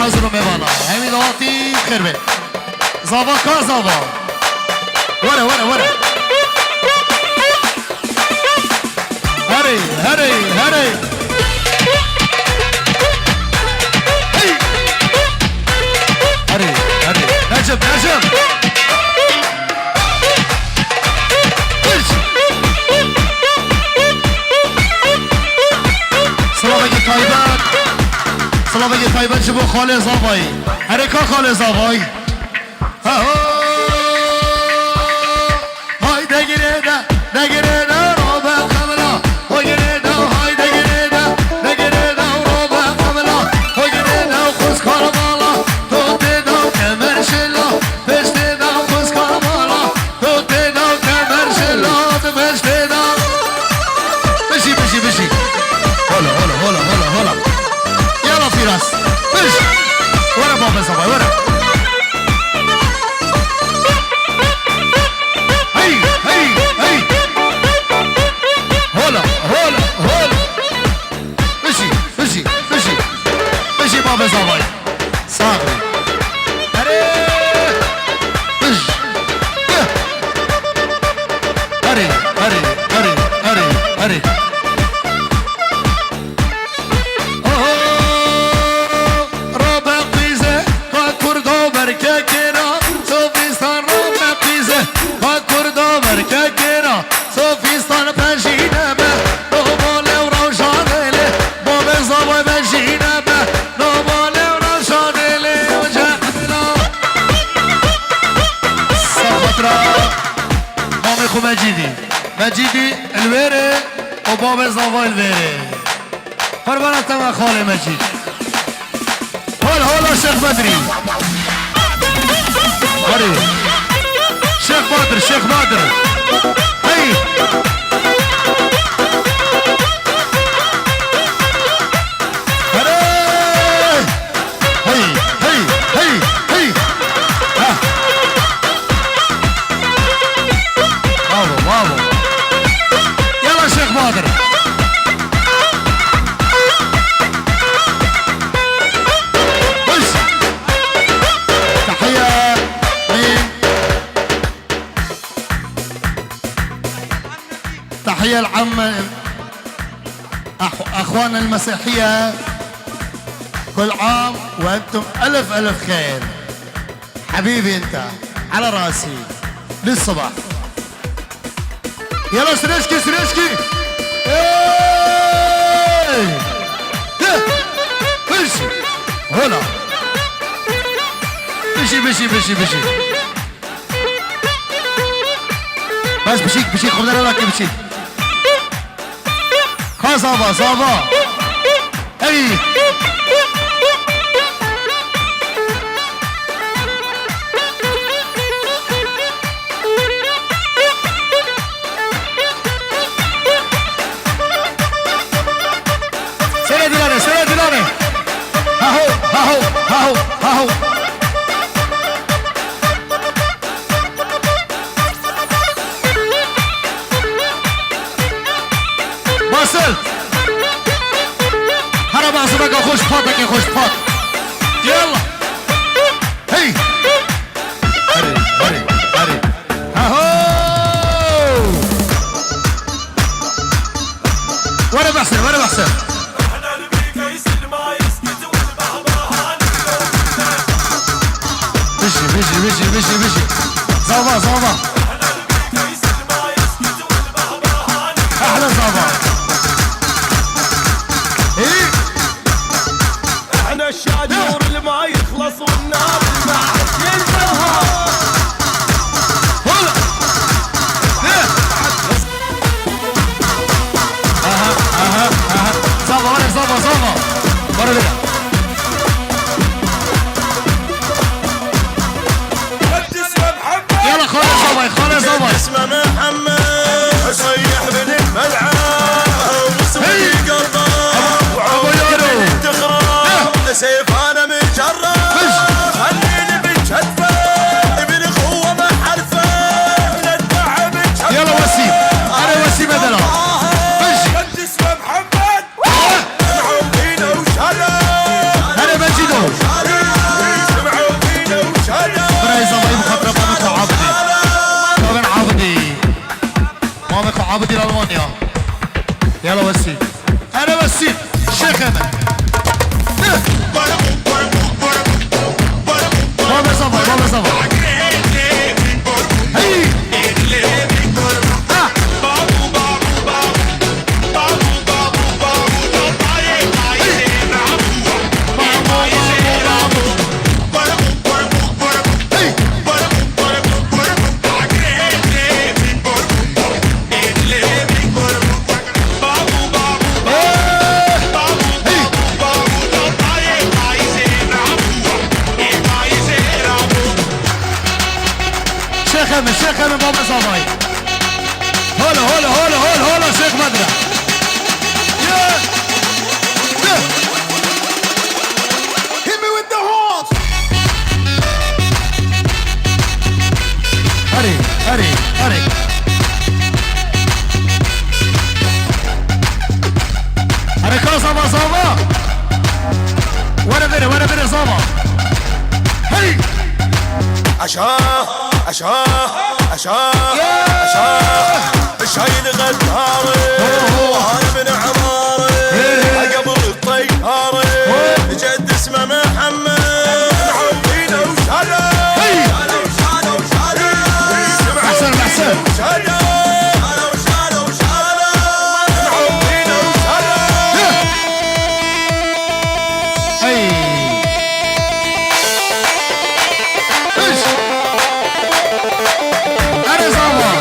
حاضر وميوانا همي دواتي بخير بي زابا كازابا ورا هري نجم صلابه طيبان شبو خاله زابایی حرکا خاله زابایی های دگیره ده رو به قبلا هایگیره ده های دگیره ده رو به قبلا هایگیره ده خوز کار بالا تو ده کمر شلا پشت ده خوز کار بالا تو ده کمر شلا تو پشت ده بشی هلا يلا في راس بش ورا بابا صباي ورا هي هلا بشي بابا صباي صاغري هري Sofistan peşine be, no bole uğraşanele, baba zaba peşine be, no bole uğraşanele, ocakla. Sakatra, mami khu Mecidi elvere, o baba zaba elvere. Kurban atama khale Mecid. Hola Şeyh Badri. Hadi. Şeyh Badr. Hey! Bravo. Yalla Şeyh Bahadır. تحية العم أخواننا المسيحية كل عام وأنتم ألف خير حبيبي أنت على راسي للصباح يلا سريشكي بشي هنا بشي بس بشيك خبنا لك بشيك صابا اي سيدي هاهو باسل هرب عصبك خوش فاتك يلا هي هري هاهو ورا بحسن بشي زوبا احلى زوبا ايه احنا الشادور اللي ما يخلص والنار ما ينتهى هلا زوبا ورا بينا يلا خالي صباي اسمه محمد صيح بن الملعب وسوي قلبه وعوية تخرب سيف انا مجرب الشيخ من بابا صباي هلا هلا هلا هلا هلا شيخ مدرع Hit me with the horns. هري هري هري هري كل صبا صبا وانا بيري صبا هي عشاه عشاه عشاه عشاه الشايل غداري وهاي من عماري قبل الطياري جد اسمه محمد معودينه وشاله شاله وشاله احسن احسن شاله وشاله وشاله معودينه وشاله هي ايش هري صبا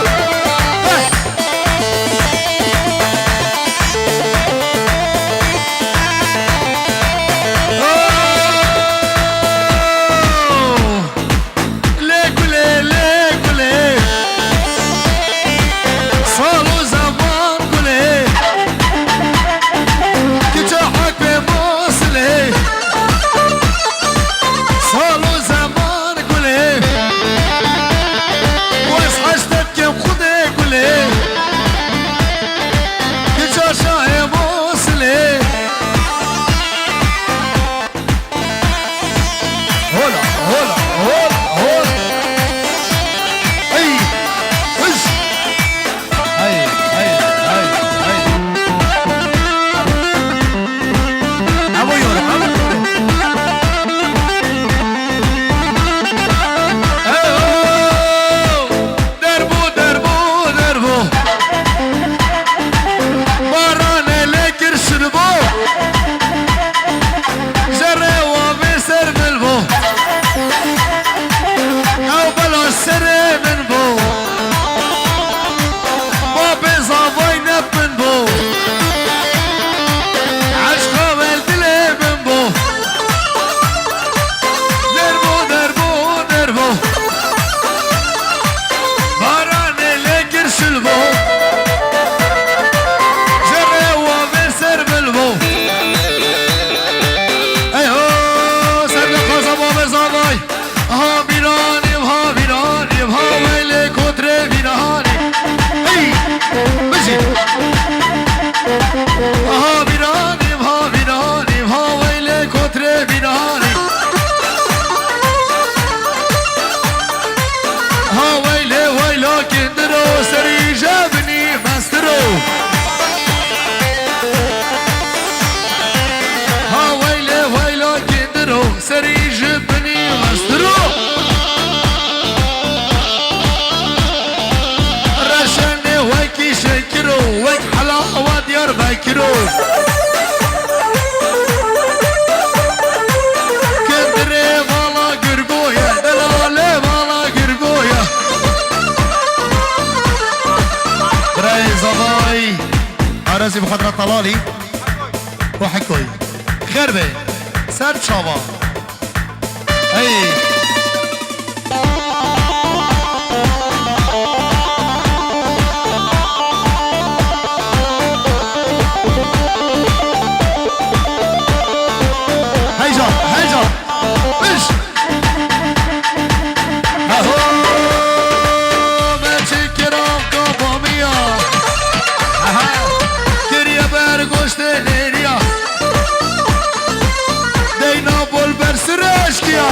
رازي بخضرة طلالي وحكوي خربة سر شابا هي هيجا ايش اهو ماشي كرام كابامية كريا برگوشت ليريا دينا بول برسرش كيا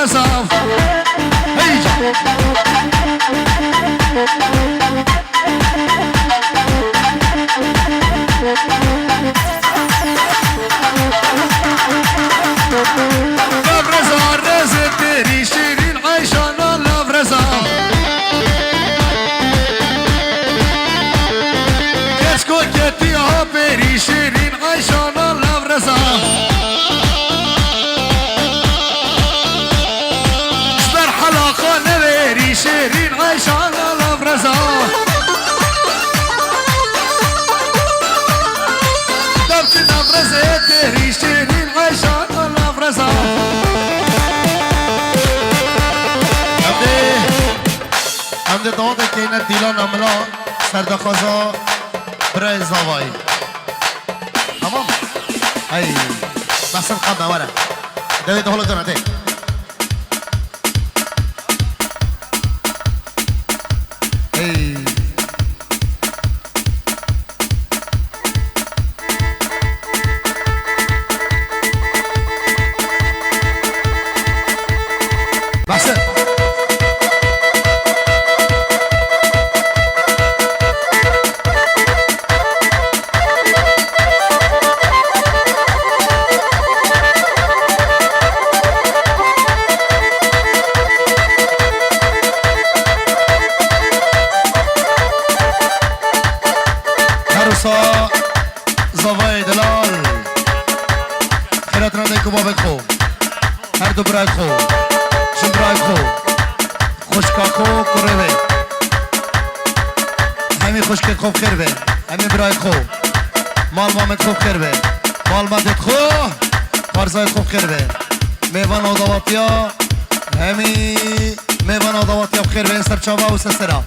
نصاف هيجا لافرزا الرزق تري شيرين عيشانا لافرزا كشكو كتيها بري شيرين عيشانا لافرزا اشتر حلاقة نبري شيرين عيشانا لافرزا دبت لافرزا تري شيرين عيشانا لافرزا همده داده که اینه دیلان عملا سردخوازا برای زاوایی تمام ای بحثن قبل نواره دوید حالا دونه ده ای بحثن عروسا زاوای دلال خیرات رنده که بابک خو هر دو برای خو شن برای خو خوشکا خو کره بی همی خوشک خوب خیر بی همی برای خو مال مامت خوب خیر بی مال مادت خو پارزای خوب خیر بی میوان آدواتیا همی میوان آدواتیا خیر بی سر چاوا و سسرا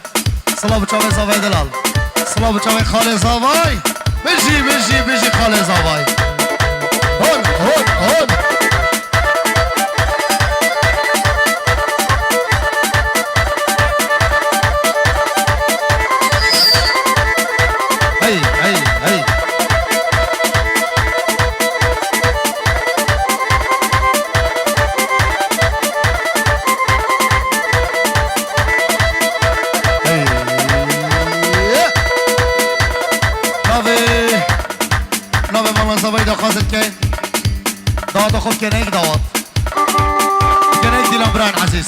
سلام چاوه زاوای دلال سلام چاوه خاله زاوای بجی خاله زاوای هون هی نوه مامان زاوای دا خواست که دادا خوب که نیک داواد که نیک دیلم بران عزیز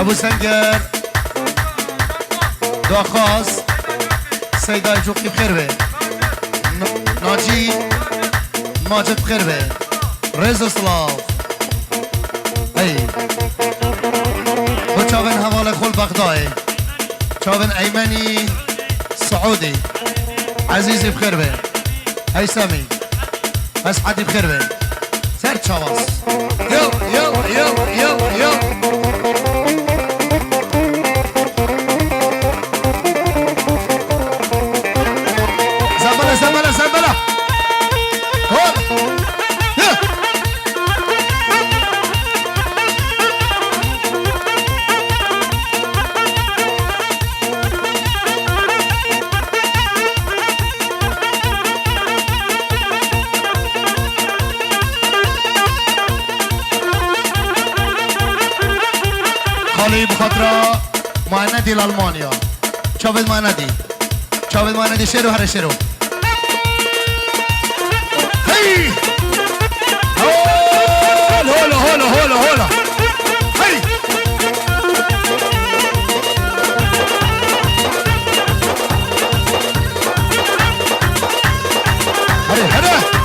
ابو سنگر داخواست سیدای جوقی بخیر به ناجی ماجد بخیر به رزا سلاف ای و چاون حوال خول بغدای چاون ایمنی سعودی عزیزی بخیر به هیسامی مسعدی بخیر به سر چاواس یو یو یو یو یو زنبله زنبله هو يا خالي بخاطرة معندي لألمانيا شافت معندي شيرو هر شيرو هي هولا هي هلا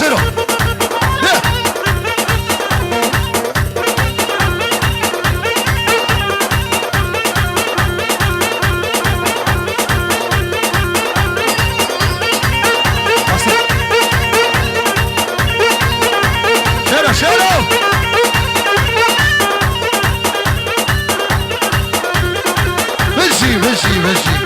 هشرو شيلو مشي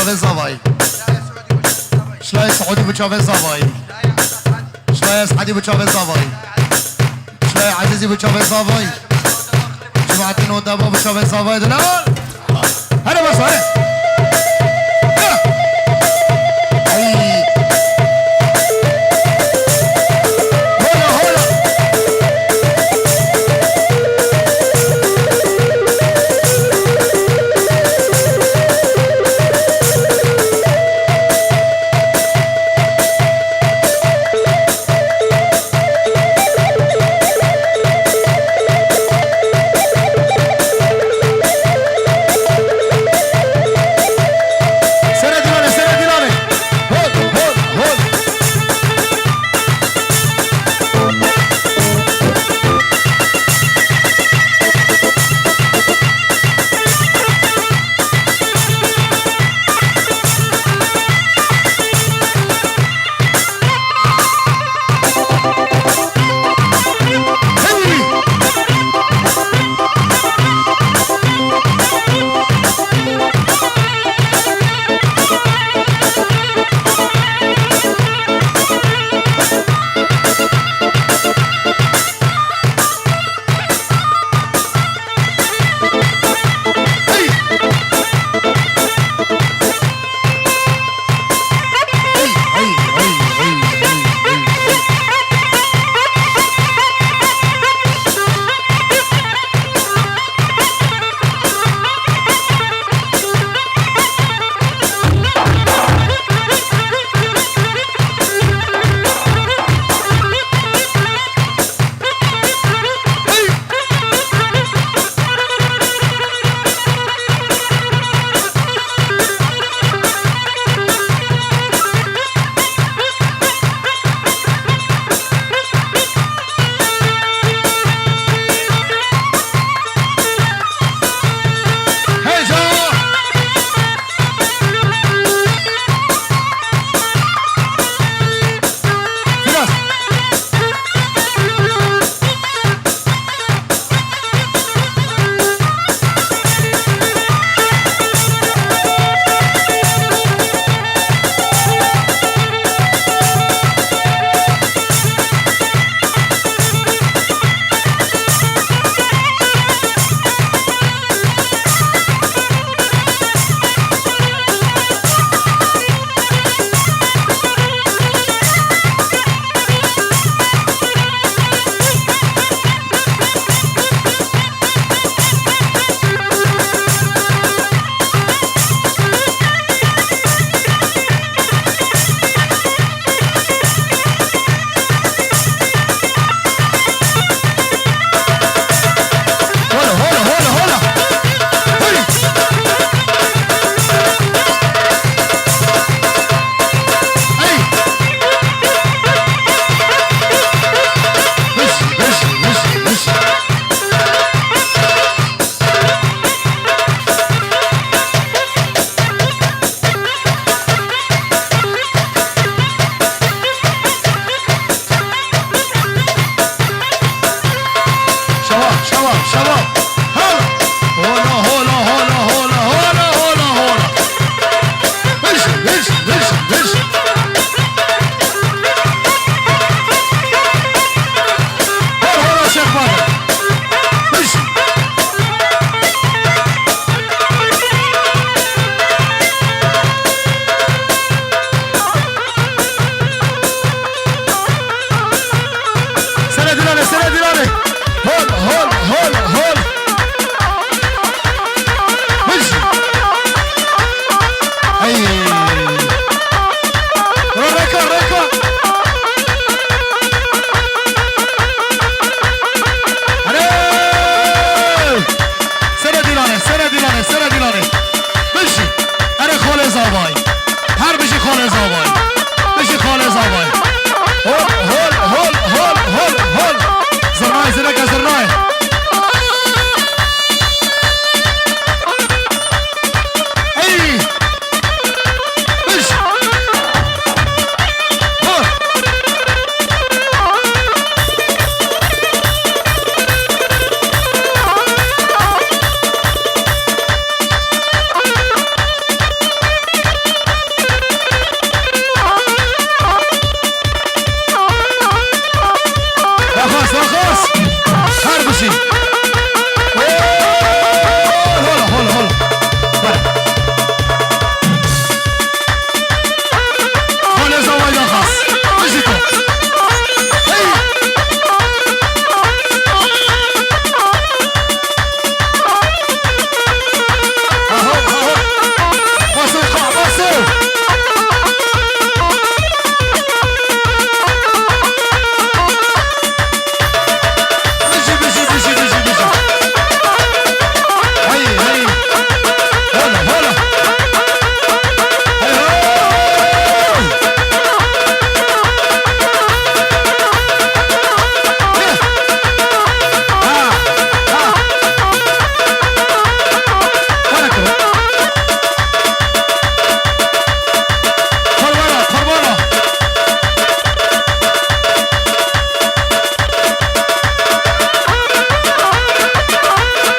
بتشافي زافاي شلاي سعودي بتشافي زافاي شلاي سعدي بتشافي زافاي شلاي عزيزي بتشافي زافاي جماعة الندبة بتشافي زافاي دلال هلا بس هلا